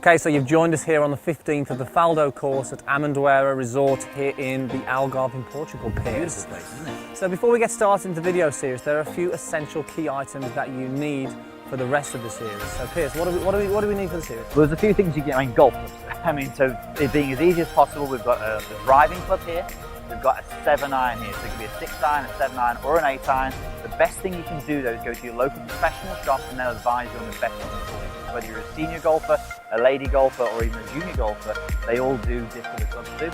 Okay, so you've joined us here on the 15th of the Faldo course at Amendoeira Resort here in the Algarve in Portugal, Piers. Beautiful place, isn't it? So before we get started into the video series, there are a few essential key items that you need for the rest of the series. So Piers, what do we need for the series? Well, there's a few things you get, golf clubs. So it being as easy as possible, we've got a driving club here. We've got a 7-iron here, so it could be a 6-iron, a 7-iron, or an 8-iron. The best thing you can do though is go to your local professional shop and they'll advise you on the best one for you. Whether you're a senior golfer, a lady golfer, or even a junior golfer, they all do differ the clubs too.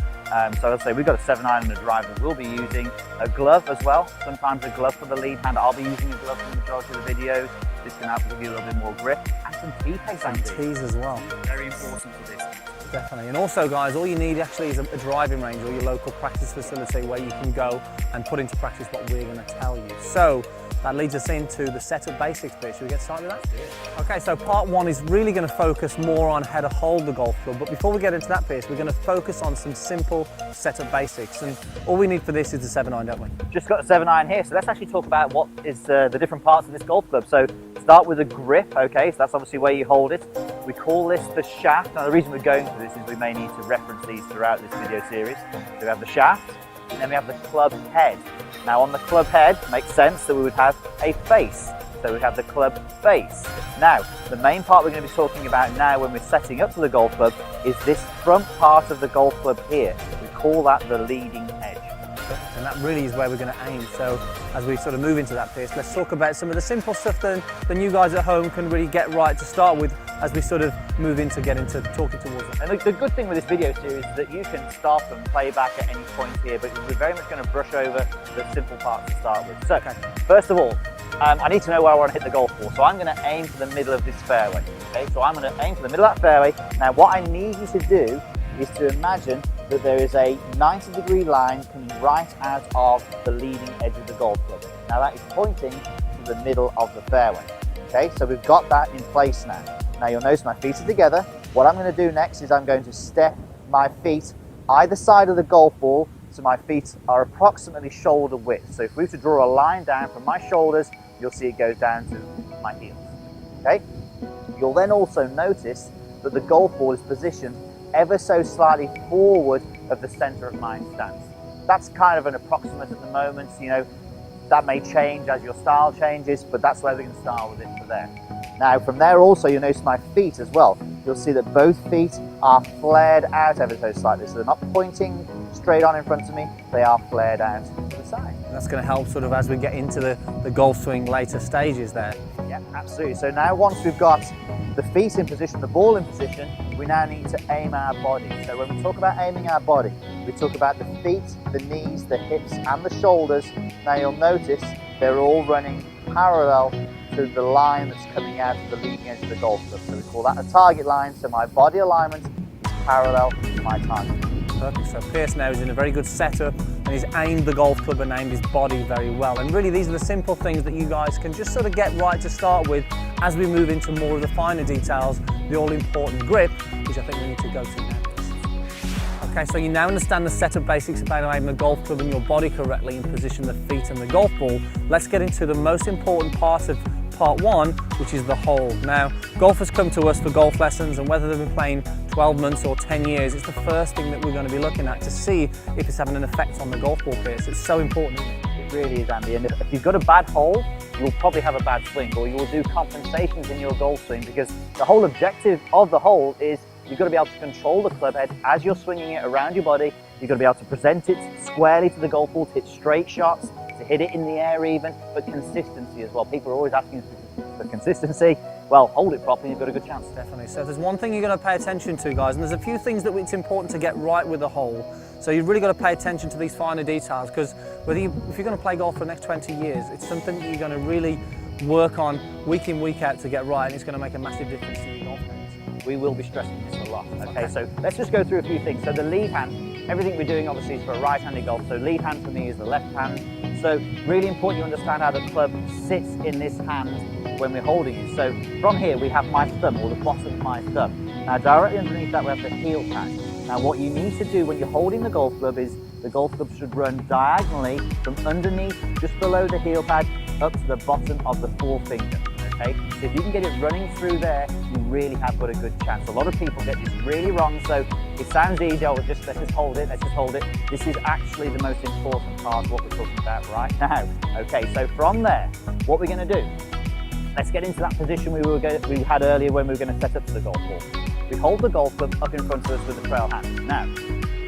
So I'd say we've got a 7-iron and a driver. We'll be using a glove as well. Sometimes a glove for the lead hand. I'll be using a glove for the majority of the videos. This can help give you a little bit more grip. And some tee pegs. And tees as well. Very important for this. Definitely. And also guys, all you need actually is a driving range or your local practice facility where you can go and put into practice what we're going to tell you. So that leads us into the setup basics bit. Should we get started with that? Yeah. Okay, so part one is really going to focus more on how to hold the golf club. But before we get into that piece, we're going to focus on some simple setup basics. And all we need for this is the 7-iron, don't we? Just got a 7-iron here. So let's actually talk about what is the different parts of this golf club. So start with a grip, okay? So that's obviously where you hold it. We call this the shaft. Now the reason we're going through this is we may need to reference these throughout this video series. So we have the shaft, and then we have the club head. Now on the club head, makes sense that we would have a face. So we have the club face. Now, the main part we're going to be talking about now when we're setting up for the golf club is this front part of the golf club here. We call that the leading edge. And that really is where we're going to aim. So as we sort of move into that piece, let's talk about some of the simple stuff that you guys at home can really get right to start with as we sort of move into talking towards it. And the good thing with this video series is that you can stop and play back at any point here, but we're very much going to brush over the simple parts to start with. So, first of all, I need to know where I want to hit the golf ball. So I'm going to aim for the middle of this fairway. Okay, so I'm going to aim for the middle of that fairway. Now what I need you to do is to imagine that there is a 90-degree line coming right out of the leading edge of the golf club. Now that is pointing to the middle of the fairway. Okay, so we've got that in place now. Now you'll notice my feet are together. What I'm going to do next is I'm going to step my feet either side of the golf ball so my feet are approximately shoulder width. So if we were to draw a line down from my shoulders, you'll see it goes down to my heels. Okay? You'll then also notice that the golf ball is positioned ever so slightly forward of the center of my stance. That's kind of an approximate at the moment, you know, that may change as your style changes, but that's where we can start with it for there. Now from there also you'll notice my feet as well. You'll see that both feet are flared out ever so slightly, so they're not pointing straight on in front of me, they are flared out to the side. And that's going to help sort of as we get into the golf swing later stages there. Yeah, absolutely. So now once we've got the feet in position, the ball in position, we now need to aim our body. So when we talk about aiming our body, we talk about the feet, the knees, the hips and the shoulders. Now you'll notice they're all running parallel to the line that's coming out of the leading edge of the golf club. So we call that a target line. So my body alignment is parallel to my target. Perfect. So Piers now is in a very good setup and he's aimed the golf club and aimed his body very well. And really these are the simple things that you guys can just sort of get right to start with as we move into more of the finer details, the all-important grip, which I think we need to go to now. Okay, so you now understand the setup basics about aiming the golf club and your body correctly and position the feet and the golf ball. Let's get into the most important part of part one, which is the hole. Now, golfers come to us for golf lessons, and whether they've been playing 12 months or 10 years, it's the first thing that we're going to be looking at to see if it's having an effect on the golf ball piece. It's so important, isn't it? It really is, Andy. And if you've got a bad hole, you'll probably have a bad swing, or you will do compensations in your golf swing, because the whole objective of the hole is you've got to be able to control the club head as you're swinging it around your body. You've got to be able to present it squarely to the golf ball, to hit straight shots, to hit it in the air even, but consistency as well. People are always asking for consistency. Well, hold it properly, you've got a good chance. Definitely. So if there's one thing you're going to pay attention to, guys, and there's a few things that it's important to get right with the hole. So you've really got to pay attention to these finer details, because if you're going to play golf for the next 20 years, it's something that you're going to really work on week in, week out to get right, and it's going to make a massive difference to your golf games. We will be stressing this a lot. Okay, so let's just go through a few things. So the lead hand, everything we're doing obviously is for a right-handed golf. So lead hand for me is the left hand. So really important you understand how the club sits in this hand when we're holding it. So from here we have my thumb, or the bottom of my thumb. Now directly underneath that we have the heel pad. Now what you need to do when you're holding the golf club is the golf club should run diagonally from underneath, just below the heel pad, up to the bottom of the forefinger. okay? So if you can get it running through there, you really have got a good chance. A lot of people get this really wrong, so it sounds easy, oh, let's just hold it, let's just hold it. This is actually the most important part of what we're talking about right now. Okay, so from there, what we're gonna do, let's get into that position we had earlier when we were gonna set up for the golf ball. We hold the golf club up in front of us with the trail hand. Now,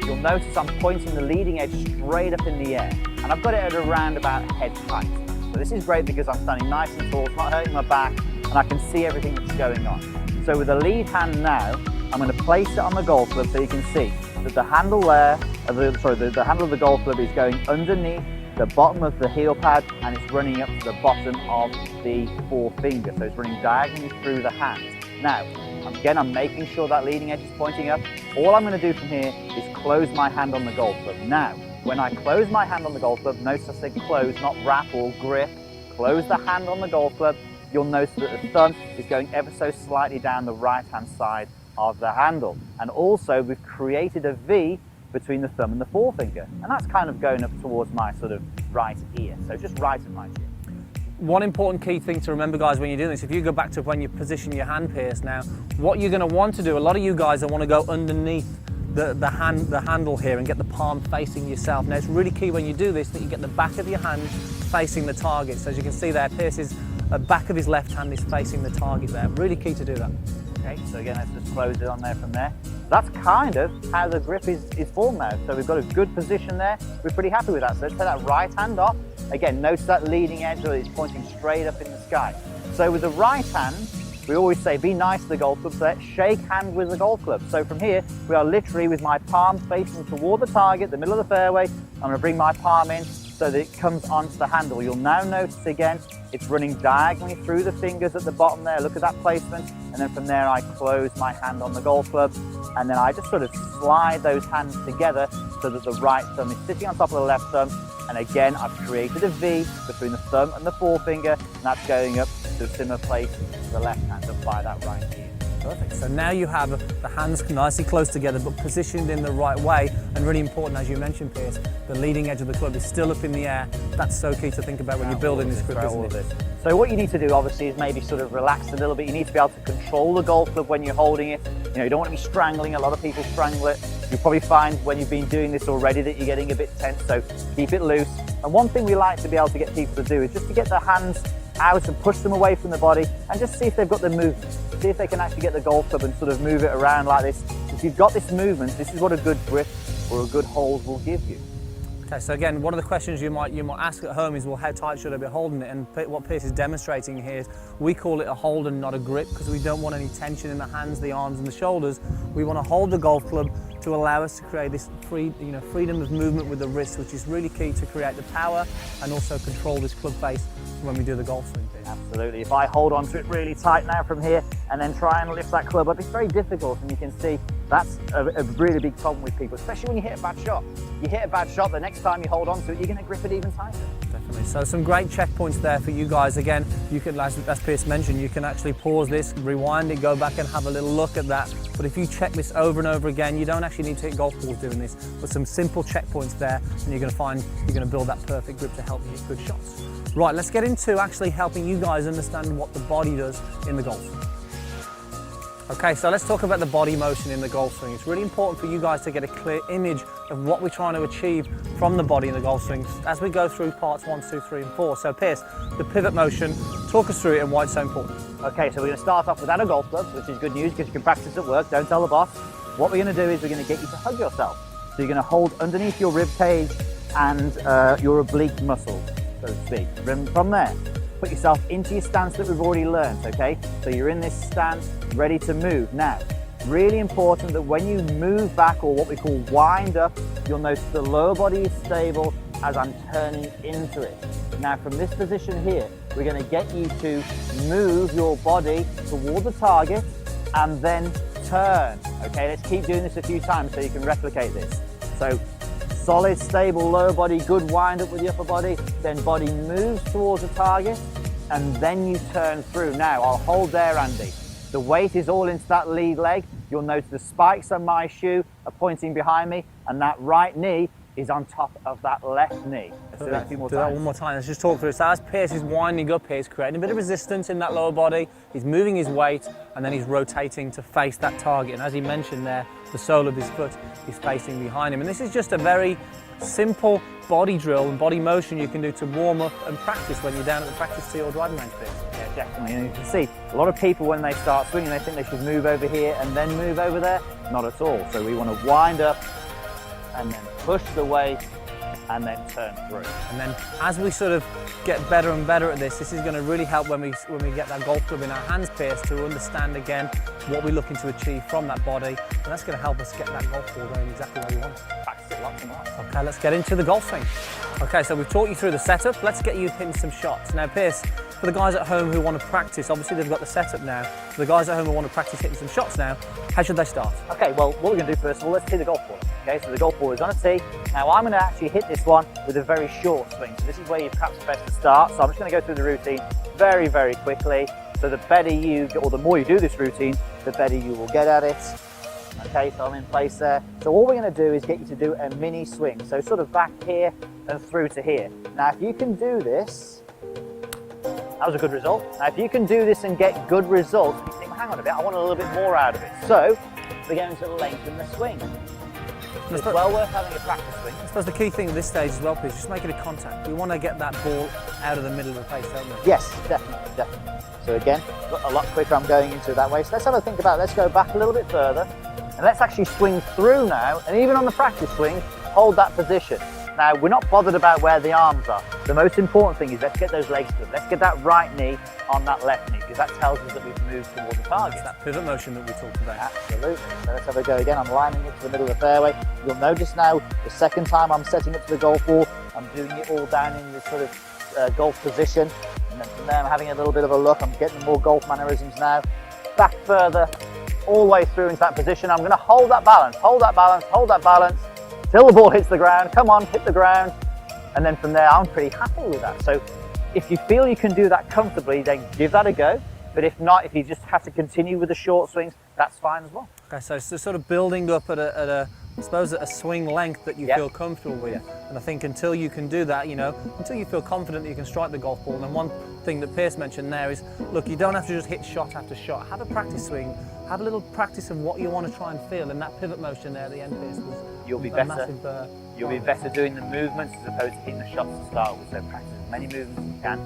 you'll notice I'm pointing the leading edge straight up in the air, and I've got it at around about head height. So this is great because I'm standing nice and tall, it's not hurting my back, and I can see everything that's going on. So with the lead hand now, I'm going to place it on the golf club so you can see that the handle there, the handle of the golf club is going underneath the bottom of the heel pad, and it's running up to the bottom of the forefinger. So it's running diagonally through the hand. Now, again, I'm making sure that leading edge is pointing up. All I'm going to do from here is close my hand on the golf club. Now, when I close my hand on the golf club, notice I said close, not wrap or grip. Close the hand on the golf club. You'll notice that the thumb is going ever so slightly down the right-hand side of the handle. And also, we've created a V between the thumb and the forefinger. And that's kind of going up towards my sort of right ear. So just right at my chin. One important key thing to remember, guys, when you're doing this, if you go back to when you position your hand, Pierce, now, what you're going to want to do, a lot of you guys want to go underneath the handle here and get the palm facing yourself. Now, it's really key when you do this that you get the back of your hand facing the target. So as you can see there, Pierce's back of his left hand is facing the target there. Really key to do that. Okay, so again, let's just close it on there from there. That's kind of how the grip is formed now. So we've got a good position there. We're pretty happy with that. So let's take that right hand off. Again, notice that leading edge that it's pointing straight up in the sky. So with the right hand, we always say be nice to the golf club, so let's shake hand with the golf club. So from here, we are literally with my palm facing toward the target, the middle of the fairway. I'm going to bring my palm in so that it comes onto the handle. You'll now notice again, it's running diagonally through the fingers at the bottom there. Look at that placement. And then from there, I close my hand on the golf club. And then I just sort of slide those hands together so that the right thumb is sitting on top of the left thumb. And again, I've created a V between the thumb and the forefinger, and that's going up to a similar place to the left hand, up by that right ear. Perfect. So now you have the hands nicely close together, but positioned in the right way. And really important, as you mentioned, Pierce, the leading edge of the club is still up in the air. That's so key to think about when you're building this grip, isn't it? So what you need to do, obviously, is maybe sort of relax a little bit. You need to be able to control the golf club when you're holding it. You know, you don't want to be strangling. A lot of people strangle it. You'll probably find when you've been doing this already that you're getting a bit tense, so keep it loose. And one thing we like to be able to get people to do is just to get their hands out and push them away from the body and just see if they've got the movement. See if they can actually get the golf club and sort of move it around like this. If you've got this movement, this is what a good grip or a good hold will give you. Okay, so again, one of the questions you might ask at home is, well, how tight should I be holding it? And what Pierce is demonstrating here is we call it a hold and not a grip, because we don't want any tension in the hands, the arms and the shoulders. We want to hold the golf club to allow us to create this freedom of movement with the wrist, which is really key to create the power and also control this club face when we do the golf swing. Absolutely. If I hold on to it really tight now from here and then try and lift that club up, it's very difficult, and you can see that's a really big problem with people, especially when you hit a bad shot. You hit a bad shot, the next time you hold on to it, you're going to grip it even tighter. Definitely. So some great checkpoints there for you guys. Again, you can, as Pierce mentioned, you can actually pause this, rewind it, go back and have a little look at that. But if you check this over and over again, you don't actually need to hit golf balls doing this, but some simple checkpoints there, and you're going to find you're going to build that perfect grip to help you hit good shots. Right, let's get into actually helping you guys understand what the body does in the golf swing. Okay, so let's talk about the body motion in the golf swing. It's really important for you guys to get a clear image of what we're trying to achieve from the body in the golf swing as we go through parts 1, 2, 3 and 4. So Pierce, the pivot motion, talk us through it and why it's so important. Okay, so we're going to start off without a golf club, which is good news because you can practice at work, don't tell the boss. What we're going to do is we're going to get you to hug yourself. So you're going to hold underneath your rib cage and your oblique muscle, so to speak. From there, put yourself into your stance that we've already learned, okay? So you're in this stance, ready to move. Now, really important that when you move back, or what we call wind up, you'll notice the lower body is stable as I'm turning into it. Now, from this position here, we're going to get you to move your body toward the target and then turn. Okay, let's keep doing this a few times so you can replicate this. So, solid, stable lower body, good wind up with the upper body, then body moves towards the target, and then you turn through. Now, I'll hold there, Andy. The weight is all into that lead leg. You'll notice the spikes on my shoe are pointing behind me, and that right knee is on top of that left knee. Let's do that a few more Do times. that one more time. Let's just talk through it. So as Pierce is winding up here, he's creating a bit of resistance in that lower body. He's moving his weight and then he's rotating to face that target. And as he mentioned there, the sole of his foot is facing behind him. And this is just a very simple body drill and body motion you can do to warm up and practice when you're down at the practice tee or driving range, Pierce. Yeah, definitely. And you can see a lot of people when they start swinging, they think they should move over here and then move over there. Not at all. So we want to wind up and then push the weight and then turn through. And then as we sort of get better and better at this is going to really help when we get that golf club in our hands, Pierce, to understand again what we're looking to achieve from that body. And that's going to help us get that golf ball going exactly where we want it. Practice it lots and lots. Okay, let's get into the golf swing. Okay, so we've talked you through the setup. Let's get you hitting some shots. Now, Pierce, for the guys at home who want to practice, obviously they've got the setup now. For the guys at home who want to practice hitting some shots now, how should they start? Okay, well, what we're going to do first of all, let's tee the golf ball. Okay, so the golf ball is on a tee. Now I'm going to actually hit this one with a very short swing. So this is where you perhaps best to start. So I'm just going to go through the routine very, very quickly. So the better you, or the more you do this routine, the better you will get at it. Okay, so I'm in place there. So all we're going to do is get you to do a mini swing. So sort of back here and through to here. Now if you can do this, that was a good result. Now if you can do this and get good results, you think, well, hang on a bit, I want a little bit more out of it. So we're going to lengthen the swing. It's well worth having a practice swing. I suppose the key thing at this stage as well, Pierce, just making a contact. We want to get that ball out of the middle of the face, don't we? Yes, definitely, definitely. So again, a lot quicker I'm going into it that way. So let's have a think about it. Let's go back a little bit further and let's actually swing through now, and even on the practice swing, hold that position. Now, we're not bothered about where the arms are. The most important thing is let's get those legs good. Let's get that right knee on that left knee, because that tells us that we've moved towards the target. It's that pivot motion that we talked about. Absolutely. So let's have a go again. I'm lining it to the middle of the fairway. You'll notice now, the second time I'm setting up to the golf ball, I'm doing it all down in this sort of golf position. And then from there, I'm having a little bit of a look. I'm getting more golf mannerisms now. Back further, all the way through into that position. I'm going to hold that balance, hold that balance, hold that balance, till the ball hits the ground. Come on, hit the ground. And then from there, I'm pretty happy with that. So if you feel you can do that comfortably, then give that a go. But if not, if you just have to continue with the short swings, that's fine as well. Okay, so it's sort of building up at I suppose at a swing length that you feel comfortable with. And I think until you can do that, until you feel confident that you can strike the golf ball. And one thing that Pierce mentioned there is, look, you don't have to just hit shot after shot. Have a practice swing. Have a little practice of what you want to try and feel. And that pivot motion there at the end, Pierce, was You'll be a better. massive, You'll be better doing the movements as opposed to hitting the shots to start with. So practice as many movements as you can.